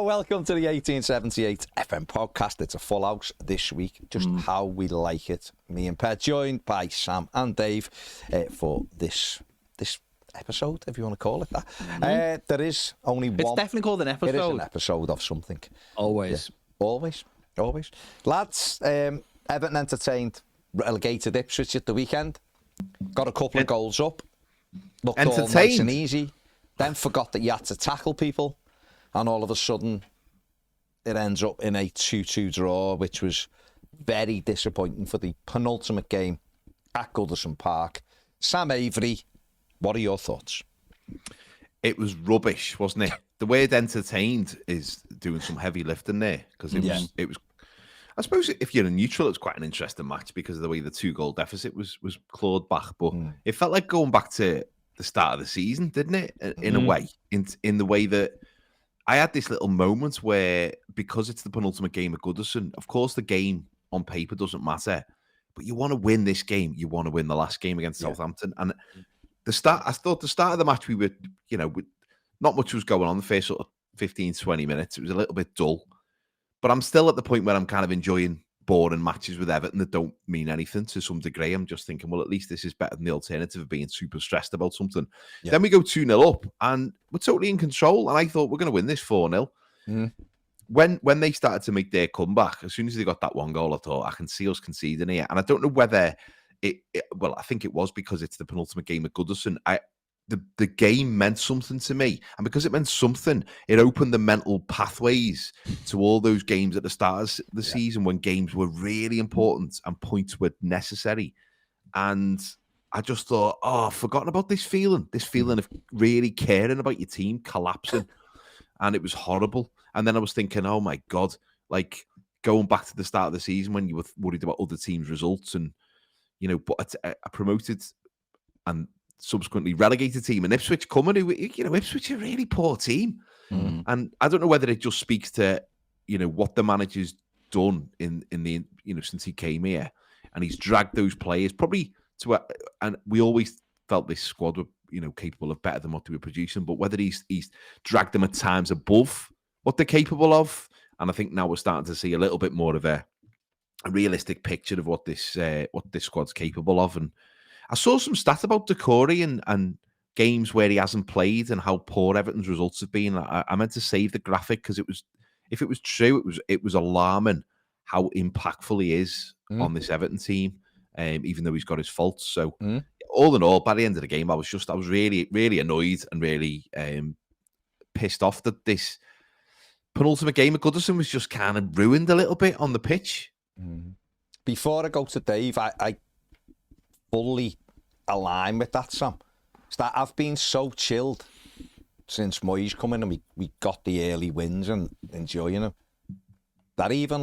welcome to the 1878 FM podcast. It's a full house this week, just how we like it. Me and Pet joined by Sam and Dave for this episode, if you want to call it that. There is only one. It's definitely called an episode. It is an episode of something. Always. Yeah. Always. Lads, Everton entertained relegated Ipswich at the weekend. Got a couple of goals up. Looked all nice and easy. Then forgot that you had to tackle people. And all of a sudden, it ends up in a 2-2 draw, which was very disappointing for the penultimate game at Goodison Park. Sam Avery, what are your thoughts? It was rubbish, wasn't it? The word entertained is doing some heavy lifting there, because it was. I suppose if you're a neutral, it's quite an interesting match because of the way the 2-goal deficit was clawed back. But it felt like going back to the start of the season, didn't it? In a way, in the way that I had this little moment where, because it's the penultimate game at Goodison, of course the game on paper doesn't matter, but you want to win this game. You want to win the last game against Southampton. And I thought the start of the match, we were, not much was going on the first sort of 15, 20 minutes. It was a little bit dull. But I'm still at the point where I'm kind of enjoying boring matches with Everton that don't mean anything to some degree. I'm just thinking, well, at least this is better than the alternative of being super stressed about something. Yeah. Then we go 2-0 up and we're totally in control. And I thought we're going to win this 4-0. When they started to make their comeback, as soon as they got that one goal, I thought, I can see us conceding here. And I don't know whether I think it was because it's the penultimate game at Goodison. The game meant something to me. And because it meant something, it opened the mental pathways to all those games at the start of the season when games were really important and points were necessary. And I just thought, I've forgotten about this feeling of really caring about your team collapsing. And it was horrible. And then I was thinking, oh my God, like going back to the start of the season when you were worried about other teams' results and, but a promoted and subsequently relegated team and Ipswich coming, Ipswich are a really poor team. And I don't know whether it just speaks to, what the manager's done in the, since he came here, and he's dragged those players probably to, and we always felt this squad were, capable of better than what they were producing, but whether he's dragged them at times above what they're capable of. And I think now we're starting to see a little bit more of a realistic picture of what this squad's capable of. And I saw some stats about Decore and games where he hasn't played and how poor Everton's results have been. I meant to save the graphic because if it was true, it was alarming how impactful he is on this Everton team, even though he's got his faults. So all in all, by the end of the game, I was really, really annoyed and really pissed off that this penultimate game at Goodison was just kind of ruined a little bit on the pitch. Before I go to Dave, I fully align with that, Sam. It's that I've been so chilled since Moyes come in and we got the early wins and enjoying them. That even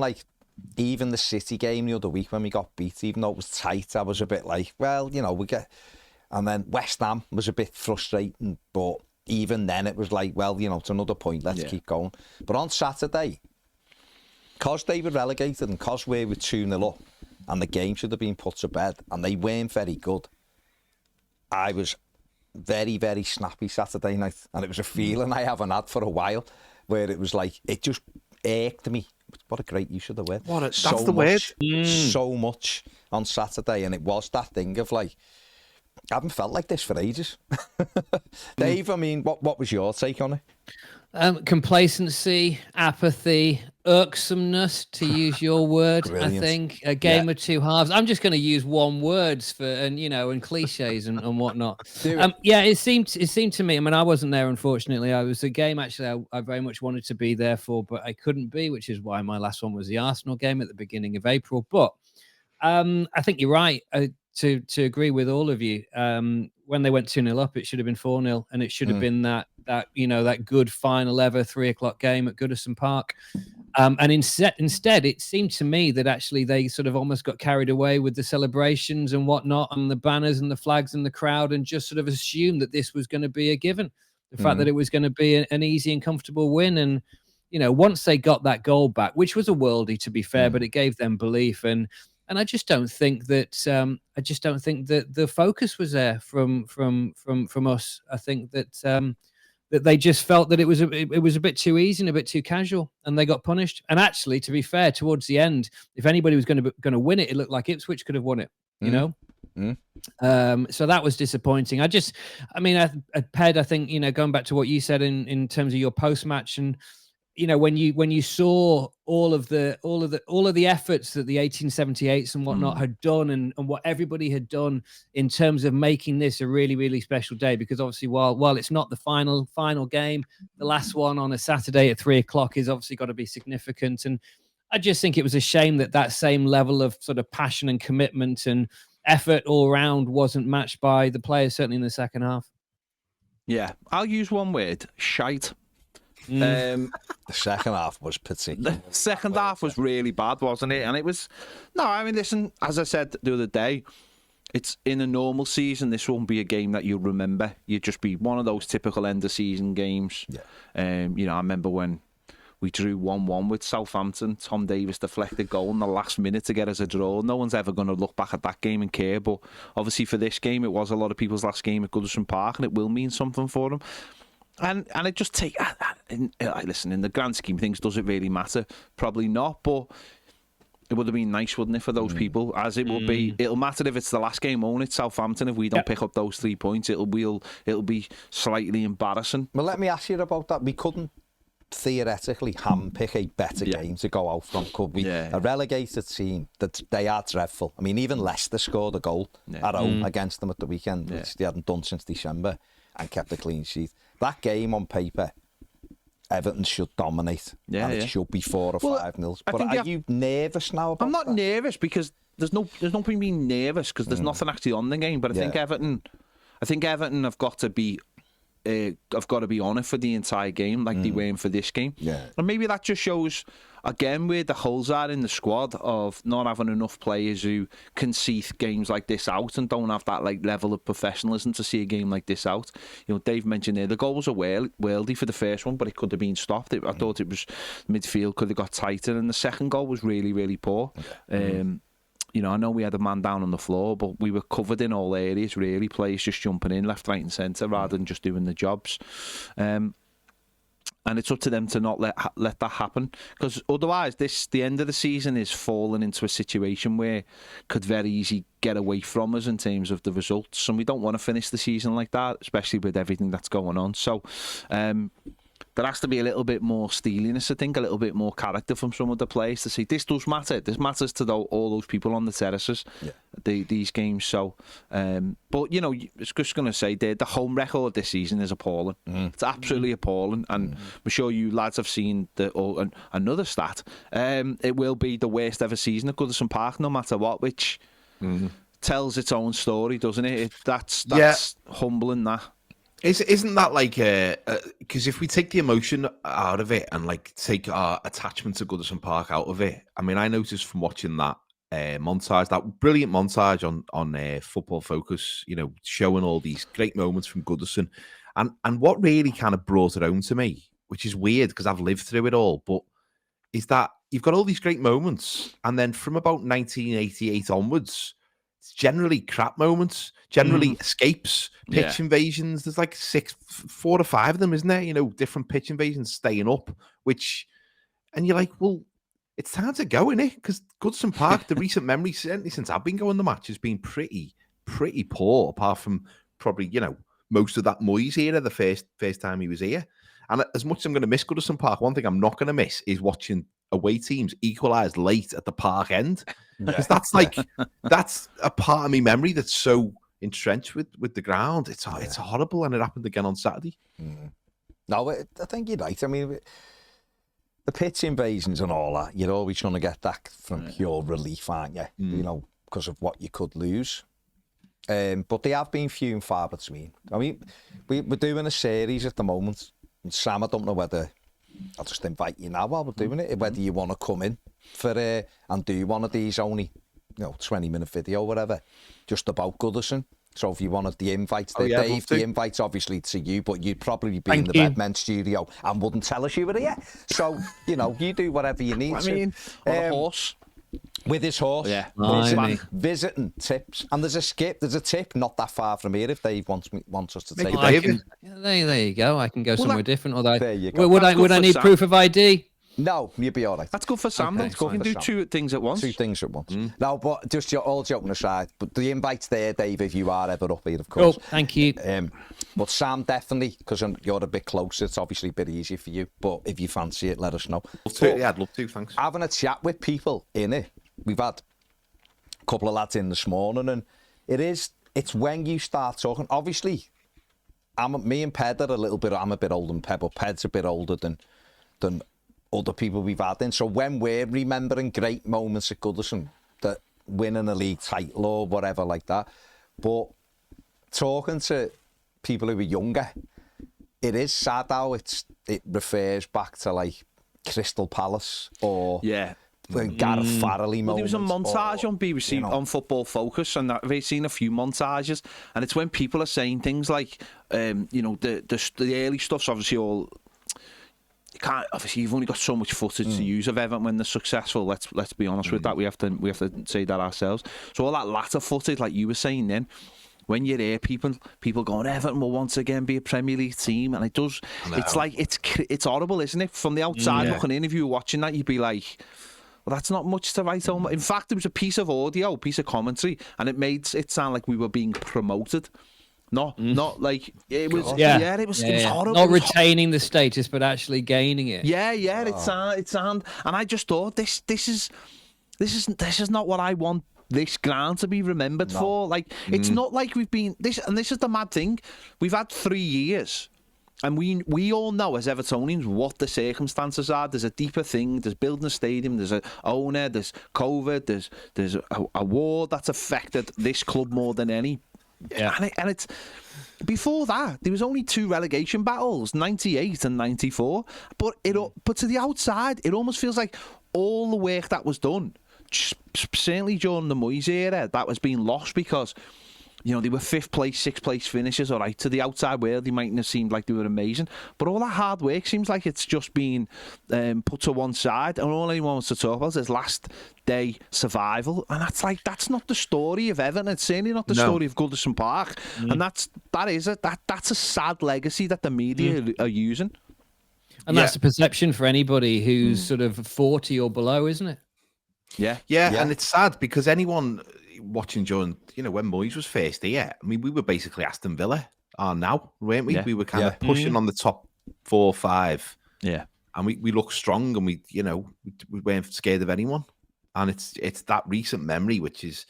the City game the other week when we got beat, even though it was tight, I was a bit like, well, we get... And then West Ham was a bit frustrating, but even then it was like, well, it's another point, let's keep going. But on Saturday, because they were relegated and because we were 2-0 up, and the game should have been put to bed, and they weren't very good, I was very, very snappy Saturday night, and it was a feeling I haven't had for a while, where it was like, it just irked me. What a great use of the word. That's the word. So much on Saturday, and it was that thing of like, I haven't felt like this for ages. Dave, I mean, what was your take on it? Complacency, apathy, irksomeness, to use your word. I think a game of two halves. I'm just going to use one words and cliches and whatnot. It seemed to me. I mean, I wasn't there, unfortunately. It was a game actually I very much wanted to be there for, but I couldn't be, which is why my last one was the Arsenal game at the beginning of April. But I think you're right to agree with all of you. When they went 2-0 up, it should have been 4-0, and it should have been that good final ever 3:00 game at Goodison Park. And instead, it seemed to me that actually they sort of almost got carried away with the celebrations and whatnot, and the banners and the flags and the crowd, and just sort of assumed that this was going to be a given. The fact that it was going to be an easy and comfortable win. And, once they got that goal back, which was a worldie to be fair, but it gave them belief. And I just don't think that the focus was there from us. I think that that they just felt that it was a bit too easy and a bit too casual, and they got punished. And actually, to be fair, towards the end, if anybody was going to win it, it looked like Ipswich could have won it. You know. So that was disappointing. Ped, I think, going back to what you said in terms of your post match, and when you saw all of the efforts that the 1878s and whatnot had done, and what everybody had done in terms of making this a really, really special day, because obviously while it's not the final game, the last one on a Saturday at 3:00 is obviously got to be significant. And I just think it was a shame that same level of sort of passion and commitment and effort all round wasn't matched by the players, certainly in the second half. Yeah, I'll use one word: shite. The second half was particular. The second half was really bad, wasn't it? And it was... No, I mean, listen, as I said the other day, it's in a normal season, this won't be a game that you'll remember. You'd just be one of those typical end-of-season games. Yeah. I remember when we drew 1-1 with Southampton. Tom Davis deflected goal in the last minute to get us a draw. No one's ever going to look back at that game and care. But obviously for this game, it was a lot of people's last game at Goodison Park, and it will mean something for them. And it just listen, in the grand scheme of things, does it really matter? Probably not, but it would have been nice, wouldn't it, for those people? As it will be, it'll matter if it's the last game only. It's Southampton. If we don't pick up those 3 points, it'll be slightly embarrassing. Well, let me ask you about that. We couldn't theoretically handpick a better game to go out from, could we? A relegated team, that they are dreadful. I mean, even Leicester scored a goal at home against them at the weekend, which they hadn't done since December, and kept a clean sheet. That game on paper, Everton should dominate, and it should be 4 or 5-0. But are you nervous now about I'm not nervous, because there's no point being nervous, because there's nothing actually on the game. But I think Everton have got to be on it for the entire game, like they weren't for this game. And maybe that just shows again where the holes are in the squad, of not having enough players who can see games like this out and don't have that level of professionalism to see a game like this out. Dave mentioned there the goal was a worldie for the first one, but it could have been stopped. I thought it was midfield could have got tighter, and the second goal was really, really poor. I know we had a man down on the floor, but we were covered in all areas, really. Players just jumping in left, right and centre rather than just doing the jobs. And it's up to them to not let that happen, because otherwise the end of the season is falling into a situation where could very easily get away from us in terms of the results, and we don't want to finish the season like that, especially with everything that's going on. So there has to be a little bit more steeliness, I think, a little bit more character from some of the players to say this does matter. This matters to all those people on the terraces, these games. So, but it's just going to say the home record this season is appalling. It's absolutely appalling, and I'm sure you lads have seen another stat. It will be the worst ever season at Goodison Park, no matter what, which tells its own story, doesn't it? That's humbling, that. Isn't that because if we take the emotion out of it and take our attachment to Goodison Park out of it, I mean, I noticed from watching that montage, that brilliant montage on Football Focus, showing all these great moments from Goodison, and what really kind of brought it home to me, which is weird because I've lived through it all, but is that you've got all these great moments, and then from about 1988 onwards, it's generally crap moments, generally escapes, pitch invasions. There's 4 or 5 of them, isn't there? Different pitch invasions staying up, and you're like, well, it's time to go, innit? Because Goodison Park, the recent memory, certainly since I've been going the match, has been pretty poor, apart from probably, most of that Moyes era, the first time he was here. And as much as I'm going to miss Goodison Park, one thing I'm not going to miss is watching away teams equalise late at the park end, because that's a part of me memory that's so entrenched with the ground. It's horrible, and it happened again on Saturday. No, I think you're right. I mean, the pitch invasions and all that, you're always going to get that from pure relief, aren't you? Because of what you could lose. But they have been few and far between. I mean, we're doing a series at the moment, and Sam, I don't know whether I'll just invite you now while we're doing it, whether you want to come in for and do one of these only 20-minute video or whatever, just about Goodison. So if you wanted the invites, Dave, the invites obviously to you, but you'd probably be in the Redmen studio and wouldn't tell us you were here. So, you do whatever you need I mean, on a horse. with his horse. Yeah. Visiting tips. And there's a tip not that far from here if Dave wants us to take David. There you go. I can go somewhere different. Although, there you go. Would I need proof of ID? No, you'd be all right. That's good for Sam. Okay, You can do two things at once. Two things at once. No, but just all joking aside, but the invite's there, Dave, if you are ever up here, of course. Oh, thank you. But Sam, definitely, because you're a bit closer, it's obviously a bit easier for you. But if you fancy it, let us know. Yeah, I'd love to, thanks. Having a chat with people in it. We've had a couple of lads in this morning, and it's when you start talking. Obviously, me and Ped are I'm a bit older than Ped, but Ped's a bit older than other people we've had in. So when we're remembering great moments at Goodison, that winning a league title or whatever like that, but talking to people who are younger, it is sad how it refers back to like Crystal Palace or Gareth Farrelly moments. Well, there was a montage on BBC on Football Focus, and I've seen a few montages, and it's when people are saying things like, the early stuff's obviously all. You can't, obviously, you've only got so much footage to use of Everton when they're successful. Let's be honest with that. We have to say that ourselves. So all that latter footage, like you were saying then, when you hear people going, Everton will once again be a Premier League team, and it does. No. It's like it's horrible, isn't it? From the outside looking in, if you were watching that, you'd be like, well, that's not much to write home. In fact, there was a piece of commentary, and it made it sound like we were being promoted. Not like it was. It was horrible. Not retaining the status, but actually gaining it. It's and I just thought this is not what I want this ground to be remembered for. Like it's not like we've been this, and this is the mad thing. We've had 3 years, and we all know as Evertonians what the circumstances are. There's a deeper thing. There's building a stadium. There's an owner. There's COVID. There's a war that's affected this club more than any. Yeah. And it's before that there was only 2 relegation battles, 98 and 94. But to the outside, it almost feels like all the work that was done, certainly during the Moyes era, that was being lost because they were 5th place, 6th place finishes. All right, to the outside world, they mightn't have seemed like they were amazing, but all that hard work seems like it's just been put to one side, and all anyone wants to talk about is last day survival, and that's not the story of Everton. It's certainly not the story of Goodison Park, and that's a sad legacy that the media are using, and that's the perception for anybody who's sort of 40 or below, isn't it? Yeah, and it's sad because anyone watching during, when Moyes was first here, I mean, we were basically Aston Villa are now, weren't we? Yeah. We were kind of pushing on the top 4 or 5. Yeah. And we looked strong, and we weren't scared of anyone. And it's that recent memory, which is,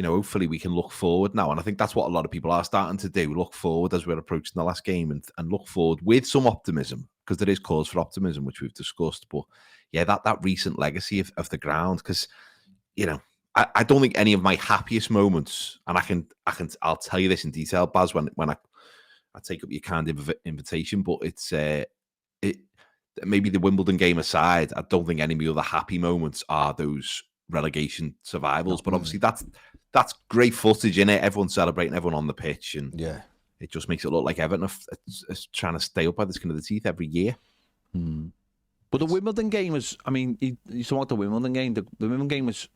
hopefully we can look forward now. And I think that's what a lot of people are starting to do. Look forward as we're approaching the last game and look forward with some optimism, because there is cause for optimism, which we've discussed. But yeah, that recent legacy of the ground, because, I don't think any of my happiest moments, and I'll tell you this in detail, Baz, when I take up your kind invitation, but it's maybe the Wimbledon game aside, I don't think any of the other happy moments are those relegation survivals. But obviously that's great footage in it. Everyone's celebrating, everyone on the pitch, and it just makes it look like Everton are trying to stay up by the skin of the teeth every year. But the Wimbledon game was, I mean, you talk about the Wimbledon game. The Wimbledon game was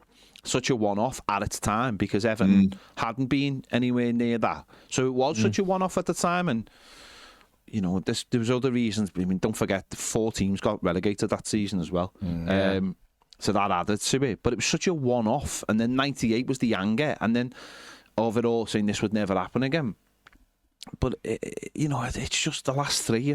such a one-off at its time because Everton hadn't been anywhere near that. So it was such a one-off at the time, and there was other reasons. I mean, don't forget, 4 teams got relegated that season as well. So that added to it. But it was such a one-off, and then 98 was the anger, and then of it all saying this would never happen again. But it's just the last 3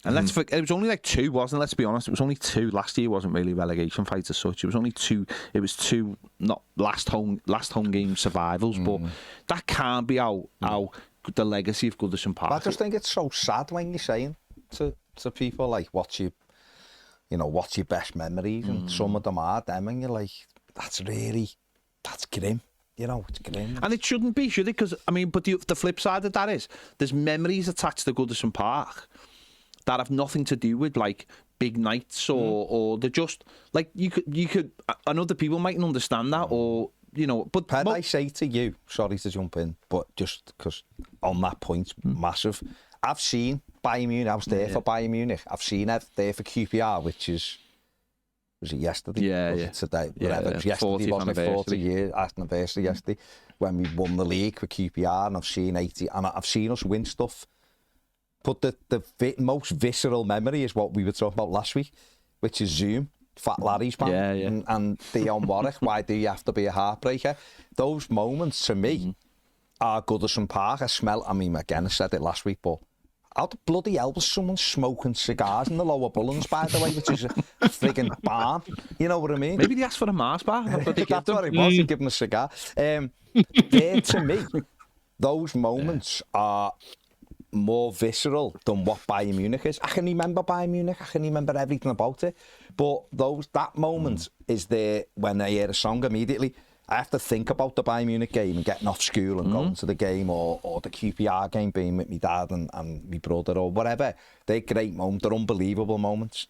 and it was only like 2, wasn't it? Let's be honest. It was only 2. Last year wasn't really relegation fights as such. It was only 2. It was 2 not last home game survivals. But that can't be how the legacy of Goodison Park. I just think it's so sad when you're saying to people like, what's your best memories, and some of them are them, and you're like, that's grim. It's grim. And it shouldn't be, should it? Because I mean, but the flip side of that is there's memories attached to Goodison Park that have nothing to do with like big nights or they're just like you could and other people mightn't understand that, or but Ped, I say to you, sorry to jump in, but just because on that point, massive, I've seen Bayern Munich, I was there for Bayern Munich, I've seen Ed there for QPR, which is Was it yesterday? Yeah, was yeah. It today? Yeah, Whatever. It was yesterday, 40th wasn't it? 40 anniversary. years anniversary yesterday when we won the league with QPR, and I've seen 80, and I've seen us win stuff. But the most visceral memory is what we were talking about last week, which is Zoom, Fat Larry's man, Yeah. and Dion Warwick. Why do you have to be a heartbreaker? Those moments to me are Goodison Park. I mean, again, I said it last week, but how the bloody hell was someone smoking cigars in the lower Bullens, by the way, which is a frigging barn? You know what I mean? Maybe they asked for a Mars bar. That's what it was. They give them a cigar. There, to me, those moments are more visceral than what Bayern Munich is. I can remember Bayern Munich. I can remember everything about it. But that moment is there when I hear a song immediately. I have to think about the Bayern Munich game and getting off school and going to the game, or the QPR game, being with my dad and my brother or whatever. They're great moments. They're unbelievable moments.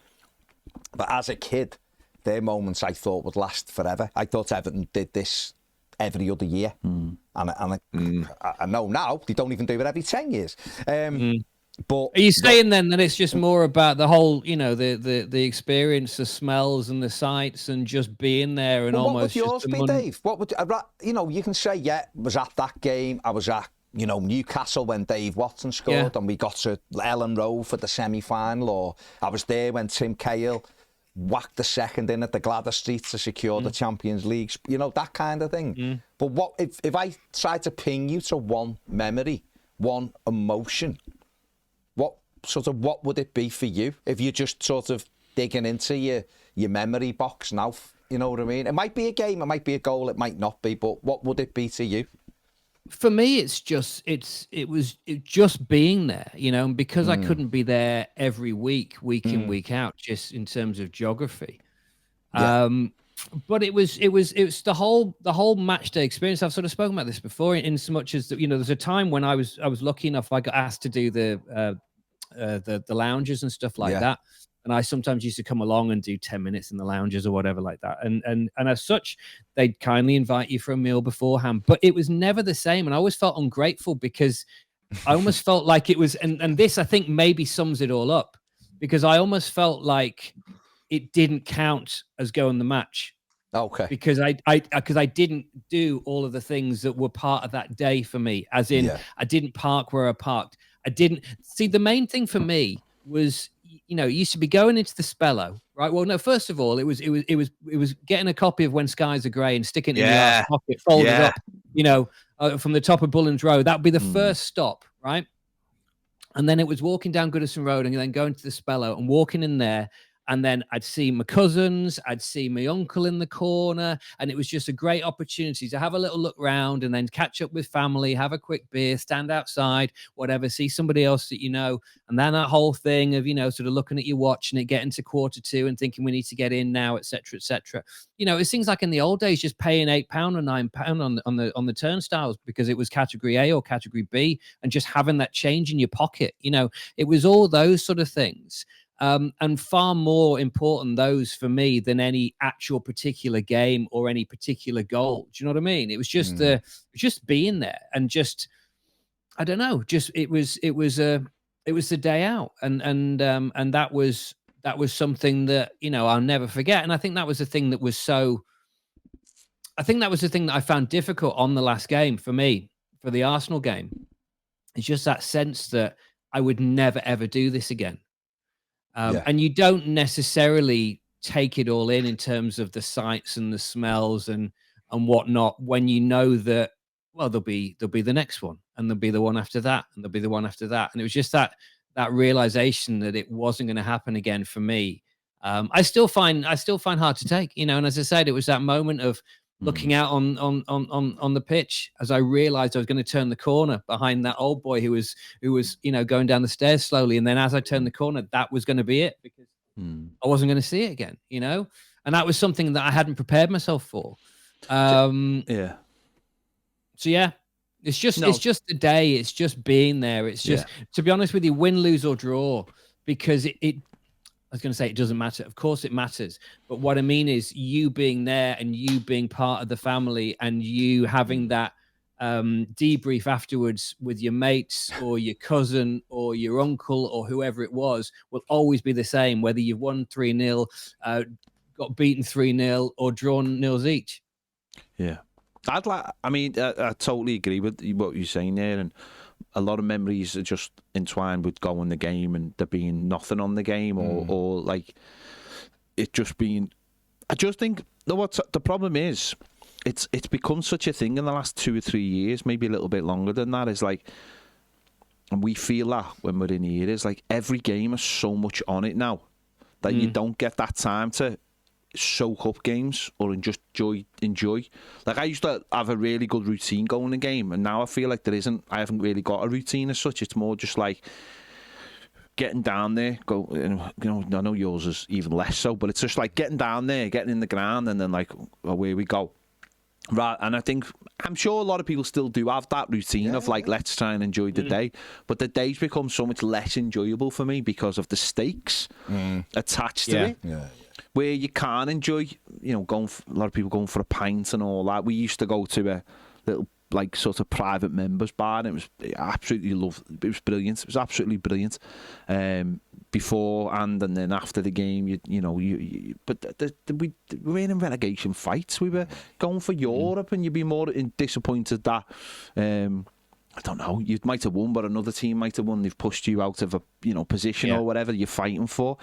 But as a kid, they're moments I thought would last forever. I thought Everton did this every other year. And I know now they don't even do it every 10 years. But are you saying then that it's just more about the whole, the experience, the smells and the sights, and just being there and almost? What would yours be, Dave? What would you can say? Yeah, was at that game. I was at Newcastle when Dave Watson scored, and we got to Ellen Road for the semi-final. Or I was there when Tim Cahill whacked the second in at the Gladys Street to secure the Champions League. That kind of thing. But what if I tried to ping you to one memory, one emotion? What would it be for you if you're just sort of digging into your memory box now? You know what I mean? It might be a game, it might be a goal, it might not be, but what would it be to you? For me, it was just being there, and because I couldn't be there every week in, week out, just in terms of geography. Yeah. But it was the whole match day experience. I've sort of spoken about this before, in so much as that, there's a time when I was lucky enough, I got asked to do the lounges and stuff like that, and I sometimes used to come along and do 10 minutes in the lounges or whatever like that, and as such, they'd kindly invite you for a meal beforehand, but it was never the same, and I always felt ungrateful because I almost felt like it was, and this I think maybe sums it all up, because I almost felt like it didn't count as going the match. Okay. Because I didn't do all of the things that were part of that day for me, as in I didn't park where I parked. I didn't see, the main thing for me was, it used to be going into the Spello, right? Well, no, first of all, it was getting a copy of When Skies Are Grey and sticking it in your ass pocket, folded up, from the top of Bullens Road. That would be the first stop, right? And then it was walking down Goodison Road and then going to the Spello and walking in there. And then I'd see my cousins, I'd see my uncle in the corner, and it was just a great opportunity to have a little look round and then catch up with family, have a quick beer, stand outside, whatever, see somebody else that and then that whole thing of, sort of looking at your watch and it getting to 1:45 and thinking we need to get in now, etc., etc. It seems like in the old days, just paying £8 or £9 on the turnstiles because it was category A or category B, and just having that change in your pocket. It was all those sort of things. And far more important, those for me, than any actual particular game or any particular goal. Do you know what I mean? It was just just being there, and just, I don't know, just it was the day out, and that was something that I'll never forget. And I think that was the thing that was I found difficult on the last game for me, for the Arsenal game. It's just that sense that I would never ever do this again. And you don't necessarily take it all in terms of the sights and the smells and whatnot, when you know that, well, there'll be the next one, and there'll be the one after that, and there'll be the one after that. And it was just that realization that it wasn't going to happen again for me. I still find hard to take, and as I said, it was that moment of looking out on the pitch as I realized I was going to turn the corner behind that old boy who was going down the stairs slowly, and then as I turned the corner, that was going to be it, because I wasn't going to see it again, and that was something that I hadn't prepared myself for. So it's just the day, it's just being there, it's just to be honest with you, win, lose or draw, because it I was going to say it doesn't matter. Of course it matters. But what I mean is you being there and you being part of the family and you having that debrief afterwards with your mates or your cousin or your uncle or whoever it was will always be the same, whether you've won 3-0, got beaten 3-0 or drawn 0s each. Yeah. I totally agree with what you're saying there, and a lot of memories are just entwined with going the game and there being nothing on the game, or like it just being. I just think what the problem is. It's become such a thing in the last 2 or 3 years, maybe a little bit longer than that. Is like, and we feel that when we're in here, is like every game has so much on it now that you don't get that time to soak up games or just enjoy. Like, I used to have a really good routine going the game, and now I feel like I haven't really got a routine as such. It's more just like getting down there, I know yours is even less so, but it's just like getting down there, getting in the ground, and then like, away we go. Right, and I'm sure a lot of people still do have that routine of like, let's try and enjoy the day, but the days become so much less enjoyable for me because of the stakes attached to it. Yeah. Where you can't enjoy, a lot of people going for a pint and all that. We used to go to a little like sort of private members bar, and it was absolutely lovely. It was brilliant. It was absolutely brilliant. Before and then after the game, but we were in relegation fights. We were going for Europe, and you'd be more disappointed that I don't know, you might have won, but another team might have won. They've pushed you out of a position or whatever you're fighting for.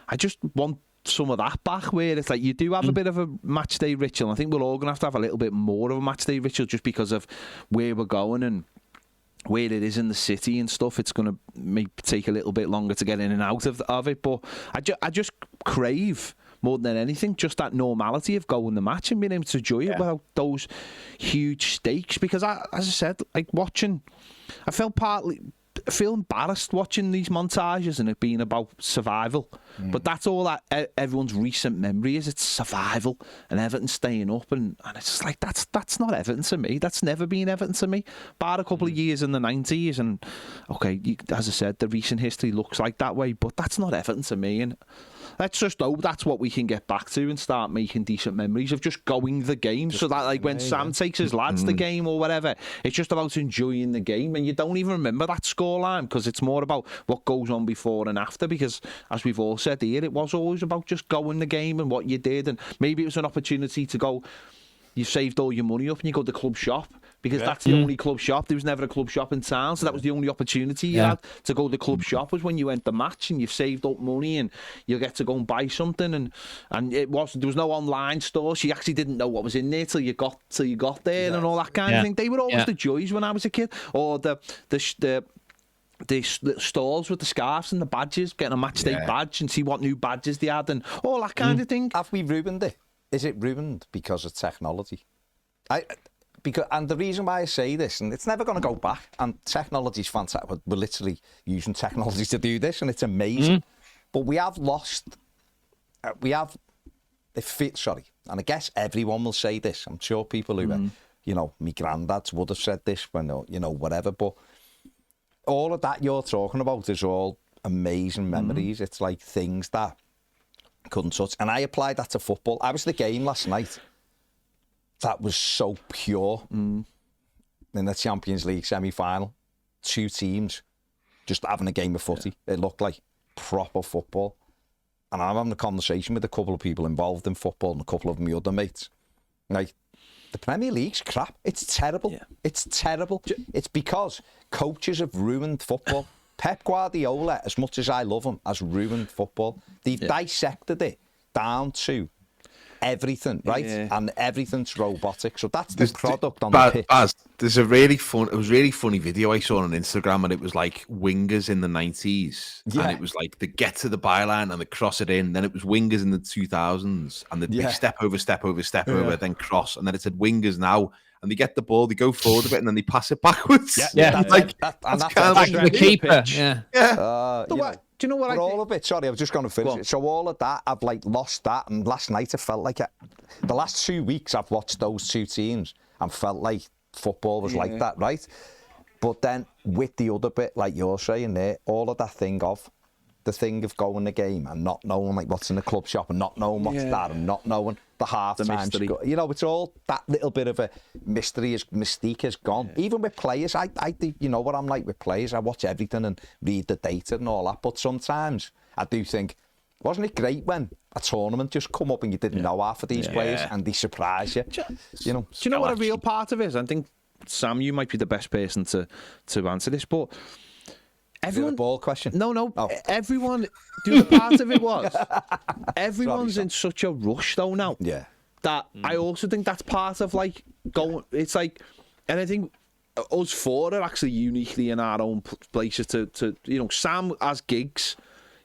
I just want some of that back, where it's like you do have a bit of a match day ritual. I think we're all going to have a little bit more of a match day ritual just because of where we're going and where it is in the city and stuff. It's going to maybe take a little bit longer to get in and out of it, but I just crave more than anything just that normality of going the match and being able to enjoy it without those huge stakes. Because as I said, like watching, I feel embarrassed watching these montages and it being about survival. But that's all that everyone's recent memory is. It's survival and Everton staying up, and it's just like that's not Everton to me. That's never been Everton to me. Bar a couple of years in the 90s, and as I said, the recent history looks like that way, but that's not Everton to me. And let's just hope that's what we can get back to and start making decent memories of just going the game, so that like when Sam takes his lads the game or whatever, it's just about enjoying the game, and you don't even remember that scoreline because it's more about what goes on before and after. Because as we've all said here, it was always about just going the game and what you did, and maybe it was an opportunity to go. You saved all your money up and you go to the club shop because that's the only club shop. There was never a club shop in town, so that was the only opportunity you had to go to the club shop was when you went the match, and you've saved up money and you get to go and buy something. And there was no online store, so you actually didn't know what was in there till you got there and all that kind of thing. They were always the joys when I was a kid, or the stalls with the scarves and the badges, getting a match day badge and see what new badges they had and all that kind of thing. Have we ruined it? Is it ruined because of technology? And the reason why I say this, and it's never going to go back, and technology's fantastic. We're literally using technology to do this, and it's amazing. But we have lost. And I guess everyone will say this. I'm sure people who, my granddads would have said this when, whatever. But all of that you're talking about is all amazing memories. It's like things that couldn't touch. And I applied that to football. I was at the game last night. That was so pure. In the Champions League semi-final. 2 teams just having a game of footy. It looked like proper football. And I'm having a conversation with a couple of people involved in football and a couple of my other mates. Like, the Premier League's crap. It's terrible. Yeah. It's terrible. It's because coaches have ruined football. Pep Guardiola, as much as I love him, has ruined football. They've dissected it down to everything, right? And everything's robotic. So that's the product on the pitch. There's a really funny video I saw on Instagram, and it was like wingers in the 90s. Yeah. And it was like the get to the byline and the cross it in. Then it was wingers in the 2000s, and they'd be step over, then cross. And then it said wingers now. And they get the ball, they go forward a bit, and then they pass it backwards. That's kind of like the keeper. Do you know what all of it? Sorry, I was just going to finish it. So all of that, I've like lost that, and last night I felt like the last 2 weeks I've watched those 2 teams and felt like football was like that, right? But then with the other bit, like you're saying there, all of that thing of going the game and not knowing like what's in the club shop and not knowing what's that and not knowing the half-time score. It's all that little bit of a mystique has gone. Even with players, I you know what I'm like with players. I watch everything and read the data and all that. But sometimes I do think Wasn't it great when a tournament just come up and you didn't know half of these players and they surprise you? You know. Do you know what a real part of it is? I think, Sam, you might be the best person to answer this, but everyone... The ball question? No. Oh. Everyone... The other part of it was, everyone's in such a rush, though, now. Yeah. That I also think that's part of, like, going... It's like... And I think us four are actually uniquely in our own places to you know, Sam has gigs...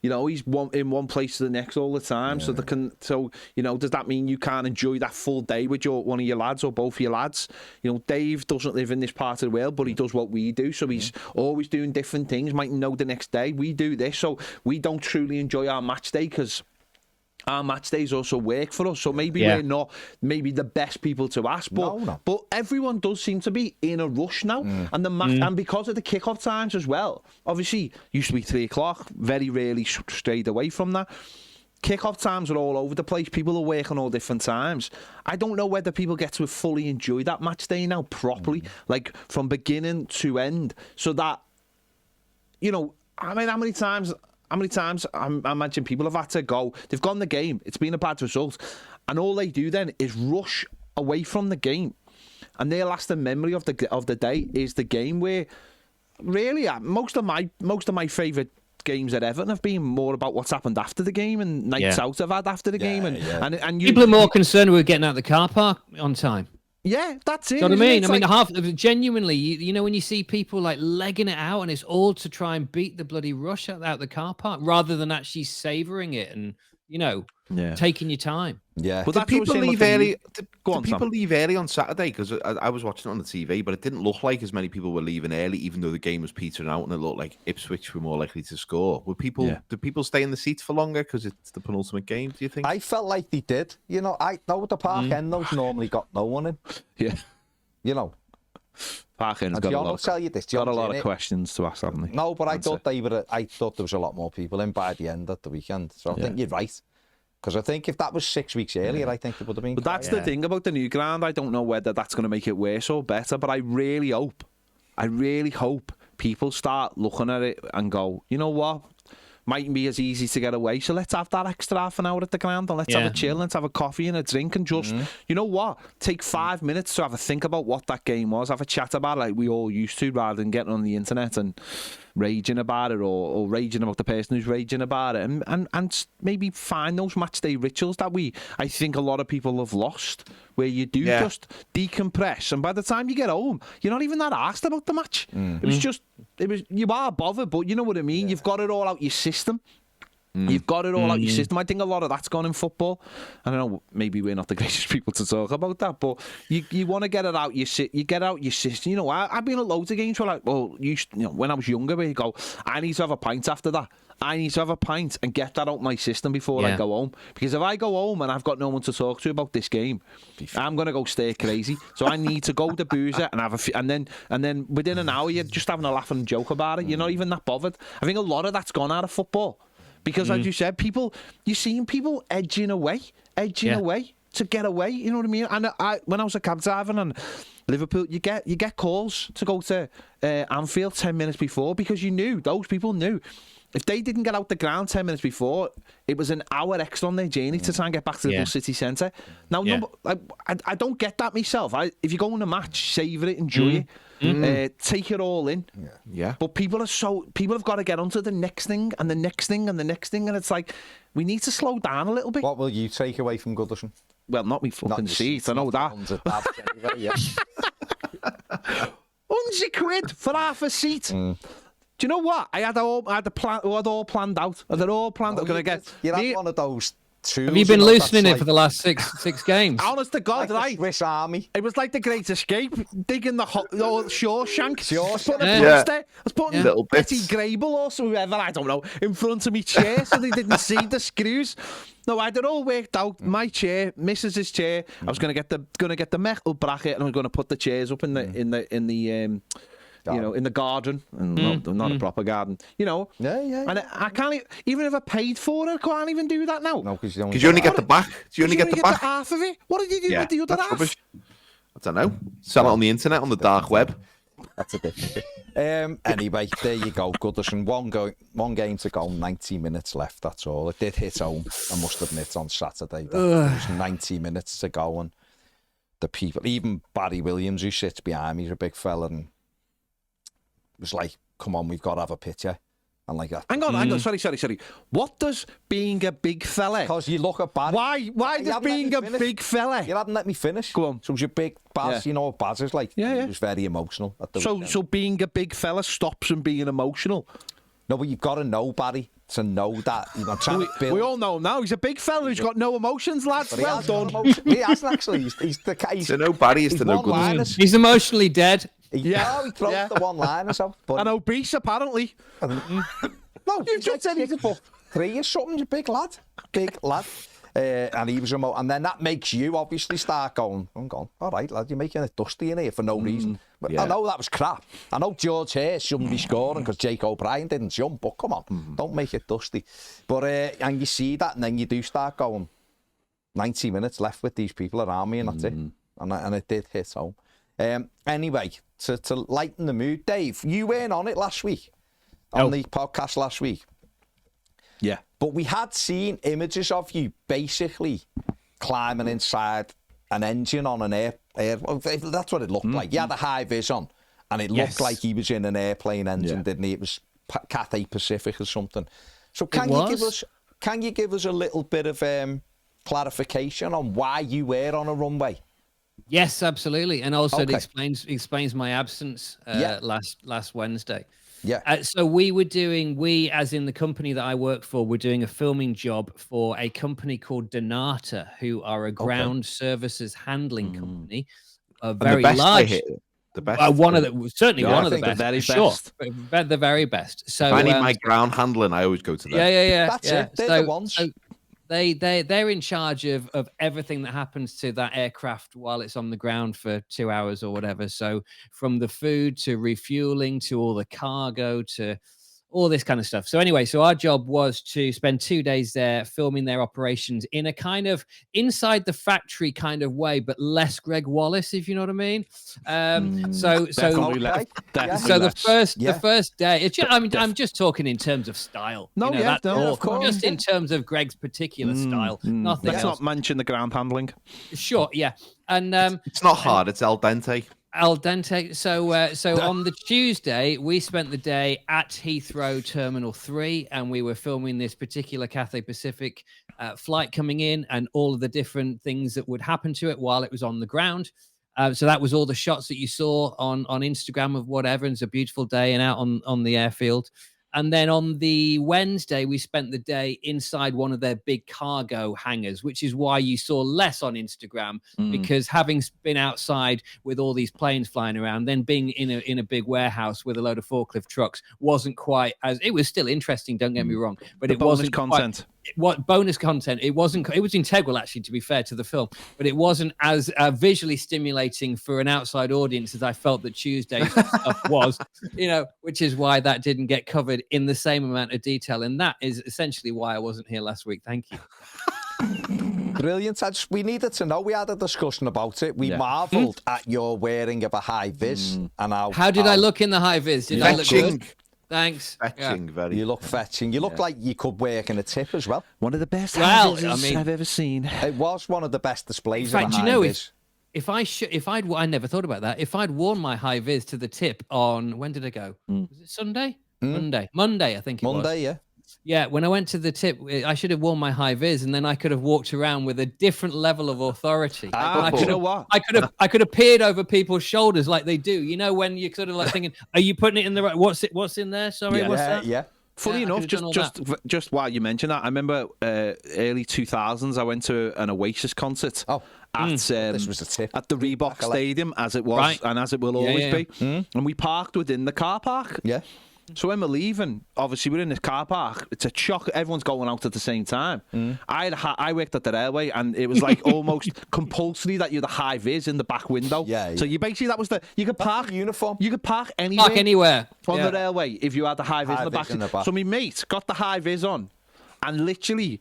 You know, he's in one place to the next all the time. Yeah. So you know, does that mean you can't enjoy that full day with one of your lads or both of your lads? You know, Dave doesn't live in this part of the world, but he does what we do. So he's always doing different things. Might know the next day. We do this, so we don't truly enjoy our match day because our match days also work for us. So maybe we're not maybe the best people to ask, but everyone does seem to be in a rush now. And the and because of the kick-off times as well, obviously used to be 3 o'clock, very rarely strayed away from that. Kick-off times are all over the place. People are working all different times. I don't know whether people get to fully enjoy that match day now properly, like from beginning to end, so that, you know, I mean, how many times I imagine people have had to go, they've gone the game, it's been a bad result, and all they do then is rush away from the game, and their lasting memory of the day is the game, where really most of my favourite games at Everton have been more about what's happened after the game and nights out I've had after the game, and people are more concerned with getting out of the car park on time. Yeah, that's it. Do you know what I mean? I mean, genuinely, you know, when you see people like legging it out and it's all to try and beat the bloody rush out the car park rather than actually savouring it and, you know, taking your time. Yeah. But did people leave early? Did people leave early on Saturday? Because I was watching it on the TV, but it didn't look like as many people were leaving early, even though the game was petering out and it looked like Ipswich were more likely to score. Did people stay in the seats for longer because it's the penultimate game, do you think? I felt like they did. You know, I know the Park End those normally got no one in. Yeah. You know. Park End's got a lot of questions to ask, haven't they? No, but I thought there was a lot more people in by the end of the weekend. So I think you're right. Because I think if that was 6 weeks earlier, I think it would have been... But that's the thing about the new ground. I don't know whether that's going to make it worse or better, but I really hope people start looking at it and go, you know what? Mightn't be as easy to get away, so let's have that extra half an hour at the ground and let's have a chill, let's have a coffee and a drink and just, you know what? Take 5 minutes to have a think about what that game was, have a chat about it like we all used to, rather than getting on the internet and raging about it or raging about the person who's raging about it, and maybe find those match day rituals that I think a lot of people have lost, where you do just decompress, and by the time you get home you're not even that arsed about the match. You are bothered, but you know what I mean, you've got it all out your system. You've got it all out your system. I think a lot of that's gone in football. I don't know, maybe we're not the greatest people to talk about that, but you want to get it out. You get out your system. You know, I've been at loads of games where, like, well, you know, when I was younger, where you go, I need to have a pint after that. I need to have a pint and get that out my system before I go home. Because if I go home and I've got no one to talk to about this game, I'm going to go stir crazy. So I need to go to Boozer and have and then within an hour you're just having a laugh and joke about it. You're not even that bothered. I think a lot of that's gone out of football. Because, as you said, you're seeing people edging away to get away. You know what I mean? And when I was a cab driver and Liverpool, you get calls to go to Anfield 10 minutes before, because those people knew if they didn't get out the ground 10 minutes before, it was an hour extra on their journey to try and get back to the city centre. Now, I don't get that myself. If you go on a match, savour it, enjoy it, take it all in. Yeah. But people have got to get onto the next thing and the next thing and the next thing, and it's like, we need to slow down a little bit. What will you take away from Goodison? Well, not me fucking seat, I know that. £100 for half a seat. Do you know what? I had it all planned out. I had it all planned out. You had one of those tools. Have you been loosening it for the last six games? Honest to God, like the Swiss Army. It was like the Great Escape, digging the Shawshank. I was putting little Betty Grable or whoever, I don't know, in front of me chair so they didn't see the screws. No, I had it all worked out. My chair, Mrs.'s chair. I was going to get the metal bracket, and I was going to put the chairs up in the you know, in the garden, and not a proper garden, you know. Yeah. And I can't even if I paid for it, I can't even do that now. No, because you only get the back. You only get the back. Half of it. What did you do with the other half? Rubbish. I don't know. Sell it on the internet, on the dark web. That's a different thing. Anyway, there you go, Goodison. One game to go, 90 minutes left, that's all. It did hit home, I must admit, on Saturday. There was 90 minutes to go, and the people, even Barry Williams, who sits behind me, is a big fella, and was like, come on, we've got to have a picture. And like that. Hang on. Sorry. What does being a big fella? Because you look at Barry. Why does being a big fella? You hadn't let me finish. Go on. So it was a big Baz, you know what Baz is like? Yeah. He was very emotional. At the so being a big fella stops him being emotional? No, but you've got to know Barry to know that. You know, we all know him now. He's a big fella who's got no emotions, lads. Well done. He hasn't actually. He's the case. To know Barry is to know Goodison. He's emotionally dead. He throws the one-liners out. And obese, apparently. No, you've just said he's about 3 or something. He's a big lad. And he was remote. And then that makes you obviously start going, all right, lad, you're making it dusty in here for no reason. But I know that was crap. I know George Hurst shouldn't be scoring because Jake O'Brien didn't jump, but come on, don't make it dusty. But and you see that, and then you do start going, 90 minutes left with these people around me, and that's it. And it did hit home. Anyway, to lighten the mood, Dave, you weren't on it last week. On the podcast last week. Yeah. But we had seen images of you basically climbing inside an engine on an air that's what it looked like. You had a high vis on, and it looked like he was in an airplane engine, didn't he? It was Cathay Pacific or something. So can you give us a little bit of clarification on why you were on a runway? Yes, absolutely. And also it explains my absence last Wednesday. Yeah. So we as in the company that I work for, we're doing a filming job for a company called Donata, who are a ground services handling company. A very large. The best. One of the very best. Sure. The very best. So if I need my ground handling, I always go to them. Yeah. That's it. They're the ones. So they're in charge of everything that happens to that aircraft while it's on the ground for 2 hours or whatever. So from the food to refueling to all the cargo to all this kind of stuff. So anyway, so our job was to spend 2 days there filming their operations in a kind of inside the factory kind of way, but less Greg Wallace, if you know what I mean. So the first day, I'm just talking in terms of style. Of course. Just in terms of Greg's particular style, nothing Let's else. not mention the ground handling. Sure, yeah. And it's not hard, it's al dente. Al dente. So on the Tuesday, we spent the day at Heathrow Terminal 3, and we were filming this particular Cathay Pacific flight coming in and all of the different things that would happen to it while it was on the ground. So that was all the shots that you saw on Instagram of whatever. And it's a beautiful day and out on the airfield. And then on the Wednesday, we spent the day inside one of their big cargo hangars, which is why you saw less on Instagram, because having been outside with all these planes flying around, then being in a big warehouse with a load of forklift trucks wasn't quite as, it was still interesting, don't get me wrong, but it wasn't content. What bonus content? It was integral, actually, to be fair to the film, but it wasn't as visually stimulating for an outside audience as I felt that Tuesday's stuff was, which is why that didn't get covered in the same amount of detail. And that is essentially why I wasn't here last week. Thank you. Brilliant. We needed to know. We had a discussion about it. We marvelled at your wearing of a high vis. And how did I look in the high vis? Did I look good? Thanks. Fetching, very. You look fetching. You look like you could work in a tip as well. One of the best I've ever seen. It was one of the best displays. In fact, of a high vis. I never thought about that. If I'd worn my high vis to the tip on, when did I go? Was it Sunday? Monday, I think it was. Monday, yeah. Yeah, when I went to the tip, I should have worn my high vis, and then I could have walked around with a different level of authority. I could have peered over people's shoulders like they do. You know, when you're sort of like thinking, "Are you putting it in the right? What's in there? Sorry, what's that?" Yeah. Funny enough, just while you mention that, I remember early 2000s. I went to an Oasis concert. This was a tip at the Reebok Stadium, as it was, and as it will always be. And we parked within the car park. Yeah. So when we're leaving, obviously we're in this car park. It's a shock. Everyone's going out at the same time. I worked at the railway, and it was like almost compulsory that you had a high vis in the back window. Yeah. So you basically you could park uniform. You could park anywhere. On the railway if you had the high vis in the back. So my mate got the high vis on, and literally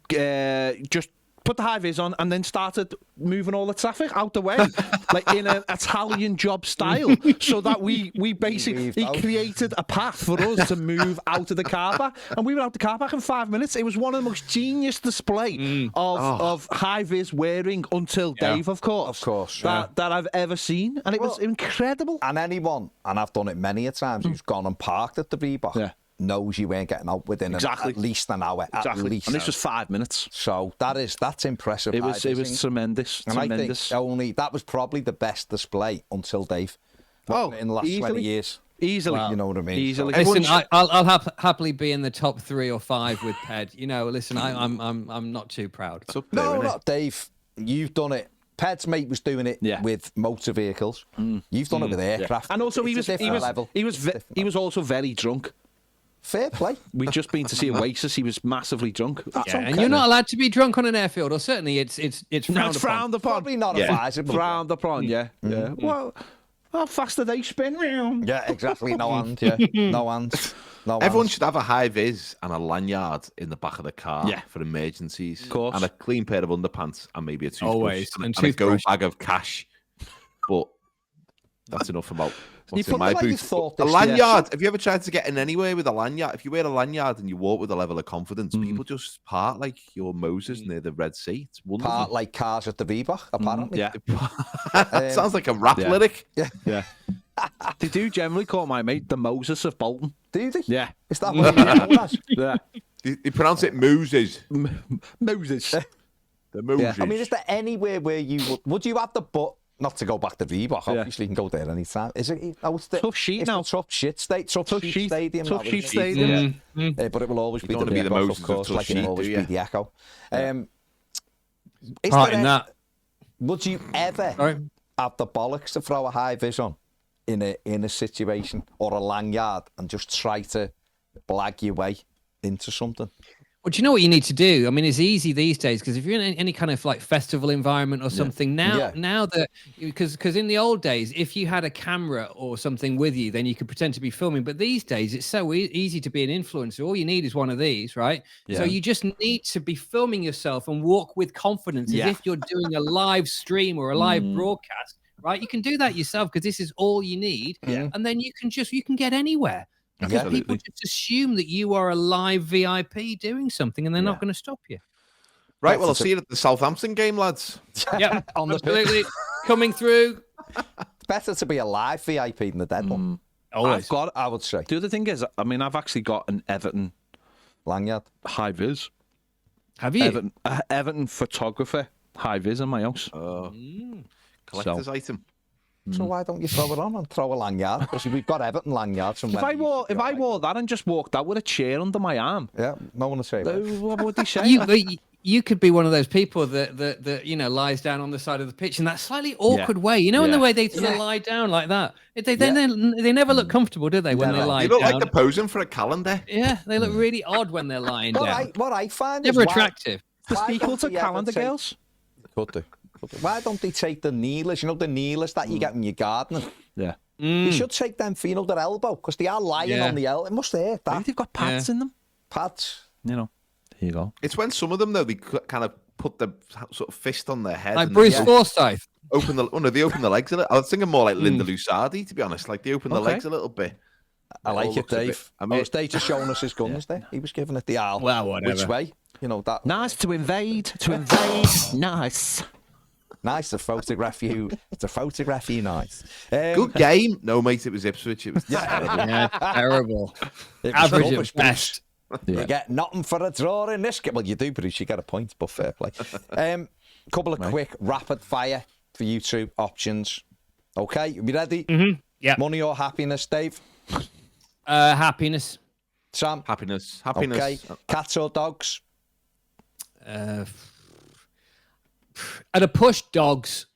just put the high vis on, and then started moving all the traffic out the way, like in an Italian job style, so that we basically created a path for us to move out of the car park, and we were out the car park in 5 minutes. It was one of the most genius display of high vis wearing until Dave, of course, that I've ever seen, and it was incredible. And anyone, and I've done it many a times, who's gone and parked at the Reebok. Knows you weren't getting out within at least an hour. At least. And this was 5 minutes. So that's impressive. It was tremendous. And I think that was probably the best display until Dave. In the last 20 years. Easily. You know what I mean? Easily. So, listen, I'll happily be in the top 3 or 5 with Ped. You know, listen, I'm not too proud. No, not Dave. You've done it. Ped's mate was doing it with motor vehicles. You've done it with aircraft. And also he was also very drunk. Fair play. We'd just been to see Oasis. He was massively drunk. And you're not allowed to be drunk on an airfield, or certainly it's frowned upon. Probably not advisable. Frowned upon, Well, how fast do they spin? Yeah, exactly. No hands. No hands. Everyone should have a high vis and a lanyard in the back of the car for emergencies. Of course. And a clean pair of underpants and maybe a toothbrush. Always. And a go bag of cash. But that's enough about what's in my boot. A lanyard. Have you ever tried to get in anywhere with a lanyard? If you wear a lanyard and you walk with a level of confidence, people just part like you're Moses near the Red Sea. It's wonderful. Part like cars at the Reebok, apparently. Sounds like a rap lyric. Yeah. They do generally call my mate the Moses of Bolton. Do they? Yeah. Is that what you're known as? Yeah. They pronounce it Moses. Moses. The Moses. I mean, is there anywhere where you would you have the not to go back to Reebok, obviously you can go there anytime. Is it? Tough sheet now. Tough sheet stadium. Tough sheet stadium. But it will always be the Reebok, Moses, of course, like it will always be the Echo. Would you ever have the bollocks to throw a high vis on in a situation or a lanyard and just try to blag your way into something? Well, do you know what you need to do? I mean, it's easy these days because if you're in any kind of like festival environment or something now that because in the old days, if you had a camera or something with you, then you could pretend to be filming. But these days, it's so easy to be an influencer. All you need is one of these, right? Yeah. So you just need to be filming yourself and walk with confidence as if you're doing a live stream or a live broadcast, right? You can do that yourself because this is all you need, and then you can get anywhere. Because people just assume that you are a live VIP doing something and they're not going to stop you. Right, well, I'll see you at the Southampton game, lads. Yeah, absolutely. Coming through. It's better to be a live VIP than the dead one. Always. I would say. The other thing is, I mean, I've actually got an Everton lanyard. High vis. Have you? Everton photographer high vis in my house. Collector's item. So why don't you throw it on and throw a lanyard? Because we've got Everton lanyards. If I wore that and just walked out with a chair under my arm, no one would say that. What would they say? You could be one of those people that lies down on the side of the pitch in that slightly awkward way. You know, in the way they lie down like that. They never look comfortable, do they? When they lie down, they look like they're posing for a calendar. Yeah, they look really odd when they're lying down. What I find never attractive. It's equal to calendar girls. Could do. Why don't they take the kneelers? You know, the kneelers that you get in your garden. Yeah. You should take them for, their elbow, because they are lying on the elbow. It must hurt that. Maybe they've got pads in them. Pads. You know. Here you go. It's when some of them, though, they kind of put the sort of fist on their head. Like Bruce Forsyth. They open the legs a little. I was thinking more like Linda Lusardi, to be honest. Like, they open the legs a little bit. I like it, Dave. Dave just showing us his guns there. He was giving it the owl. Well, whatever. Which way? That. Nice to invade. Nice. Nice to photograph you. To photograph you, nice. Good game. No, mate, it was Ipswich. It was terrible. Terrible. Average at best. You get nothing for a draw in this game. Well, you do, Bruce. You get a point, but fair play. Couple of quick rapid fire for you two options. Okay, you ready? Mm-hmm. Yeah. Money or happiness, Dave? Happiness. Sam? Happiness. Okay. Cats or dogs? At a push, dogs.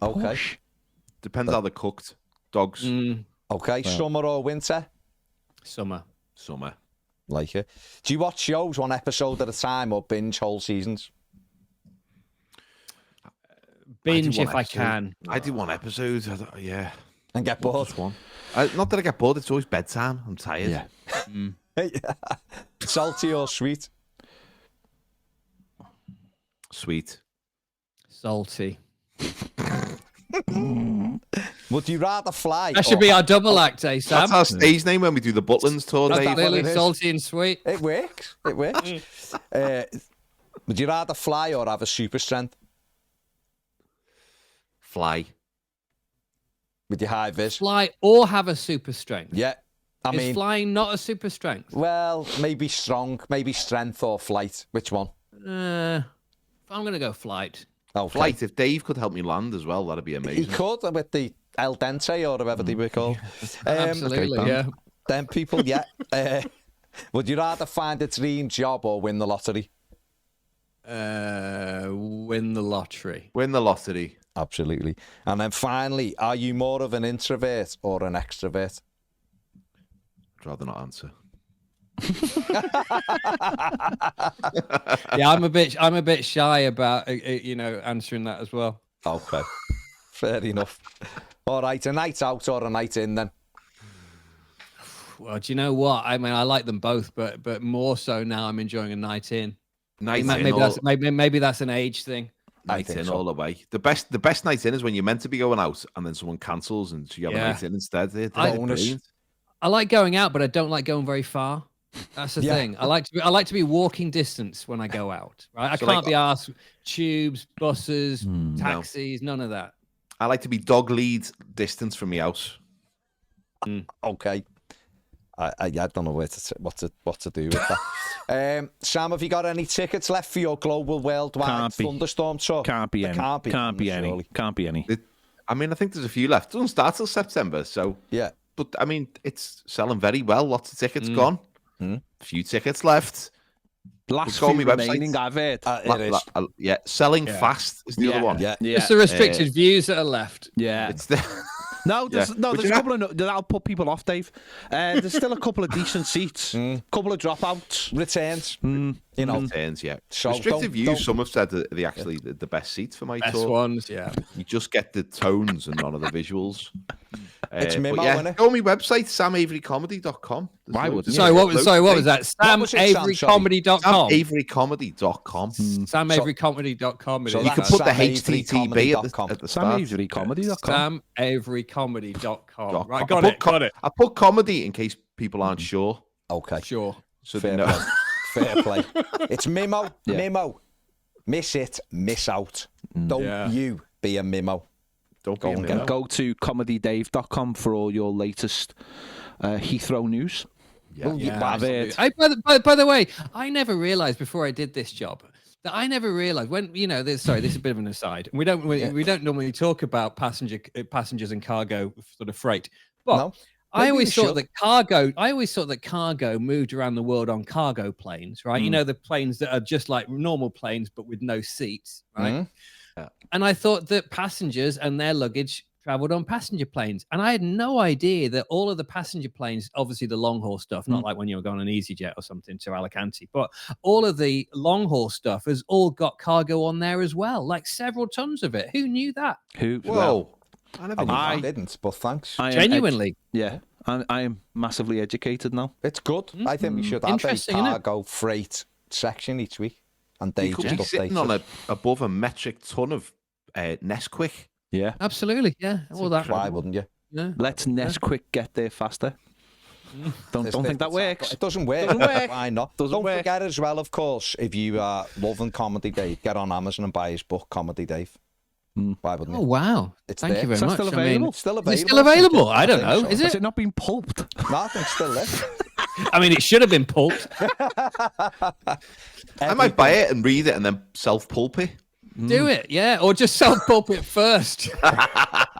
Okay. Depends how they're cooked. Dogs. Okay. Well. Summer or winter? Summer. Like it. Do you watch shows one episode at a time or binge whole seasons? Binge if I can. I do one episode. Yeah. And get bored? Not that I get bored. It's always bedtime. I'm tired. Yeah. Salty or sweet? Sweet. Salty. Would you rather fly? That should be our double act, eh, Sam? That's our stage name when we do the Butlins tour, Dave. Absolutely, salty and sweet. It works. It works. Would you rather fly or have a super strength? Fly. With your high vis? Fly or have a super strength. Yeah. I Is mean, flying not a super strength? well, maybe strong, maybe strength or flight. Which one? I'm going to go flight. Okay. Flight. If Dave could help me land as well, that'd be He amazing. could with the El Dente or whatever they were called. Absolutely, yeah. Them people, yeah. Would you rather find a dream job or win the lottery? Win the lottery. Win the lottery. Absolutely. And then finally, are you more of an introvert or an extrovert? I'd rather not answer. Yeah, I'm a bit shy about answering that as well. Okay. Fair enough. All right, a night out or a night in then? Well, do you know what? I mean, I like them both, but more so now I'm enjoying a night in. Maybe that's an age thing. Night in all the way. The best night in is when you're meant to be going out and then someone cancels and so you have a night in instead. I like going out, but I don't like going very far. That's the thing. I like to be walking distance when I go out. Right? I can't be asked tubes, buses, taxis, none of that. I like to be dog lead distance from my house. Okay. I don't know what to do with that. Sam, have you got any tickets left for your global worldwide thunderstorm tour? Can't be any. Can't be any. I mean, I think there's a few left. It doesn't start till September, so yeah. But I mean, it's selling very well. Lots of tickets gone. A few tickets left. Last few remaining, I've heard. It is. Selling fast is the other one. Yeah. It's the restricted views that are left. Yeah. It's the... There's a couple of that'll put people off, Dave. There's still a couple of decent seats, couple of dropouts, returns. Returns, yeah. So restricted views. Some have said that they're actually the best seats for my tour. Best ones, yeah. You just get the tones and none of the visuals. It's Mimo, isn't it? Go on my website, samaverycomedy.com. Why would? Sorry, what was that? SamAveryComedy.com. SamAveryComedy.com. SamAveryComedy.com. So you can put the HTTP at the start. SamAveryComedy.com. SamAveryComedy.com. Right, got it. I put comedy in case people aren't sure. Okay. Sure. So Fair play. Fair play. It's Mimo. Yeah. Mimo. Miss it, miss out. Don't you be a Mimo. Don't be a Mimo. And go to comedydave.com for all your latest Heathrow news. By the way, I never realised before I did this job that I never realised when this is a bit of an aside. We don't normally talk about passengers and cargo sort of freight, but no, I always thought that cargo moved around the world on cargo planes, right? You know, the planes that are just like normal planes but with no seats, right? Yeah. And I thought that passengers and their luggage traveled on passenger planes. And I had no idea that all of the passenger planes, obviously the long haul stuff, not like when you were going on an EasyJet or something to Alicante, but all of the long haul stuff has all got cargo on there as well, like several tons of it. Who knew that? I didn't, but thanks. Genuinely. I am massively educated now. It's good. I think we should have a cargo freight section each week. And you could be sitting on above a metric ton of Nesquik. Yeah, absolutely. Yeah, all that. Why wouldn't you? Yeah. Let's Nesquik get there faster. Don't think that works. It doesn't work. Why not? Don't forget as well, of course, if you are loving Comedy Dave, get on Amazon and buy his book, Comedy Dave. Why wouldn't you? Oh, wow. Thank you very much. Still available? It's still available. It's still available? I don't know. Is it? Has it not been pulped? No, I think it's still there. I mean, it should have been pulped. I might buy it and read it and then self-pulp it. Do it, yeah. Or just self-pulp it first.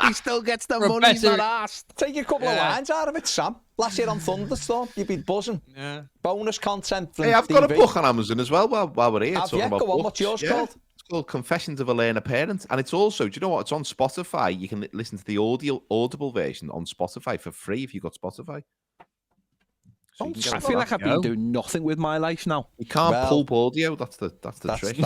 He still gets the money he's not asked. Take a couple of lines out of it, Sam. Last year on Thunderstorm, you'd be buzzing. Yeah. Bonus content from I've got a book on Amazon as well while we're here. Go on, what's yours called? It's called Confessions of a Learner Parent. And it's also, do you know what? It's on Spotify. You can listen to the audible version on Spotify for free if you've got Spotify. So I feel like I've been doing nothing with my life now. You can't pulp audio. That's the trick.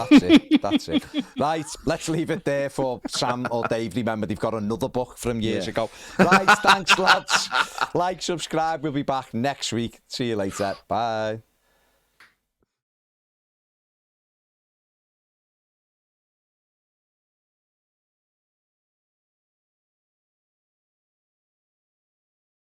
That's it. Right, let's leave it there for Sam or Dave. Remember, they've got another book from years ago. Right, thanks, lads. Like, subscribe. We'll be back next week. See you later. Bye.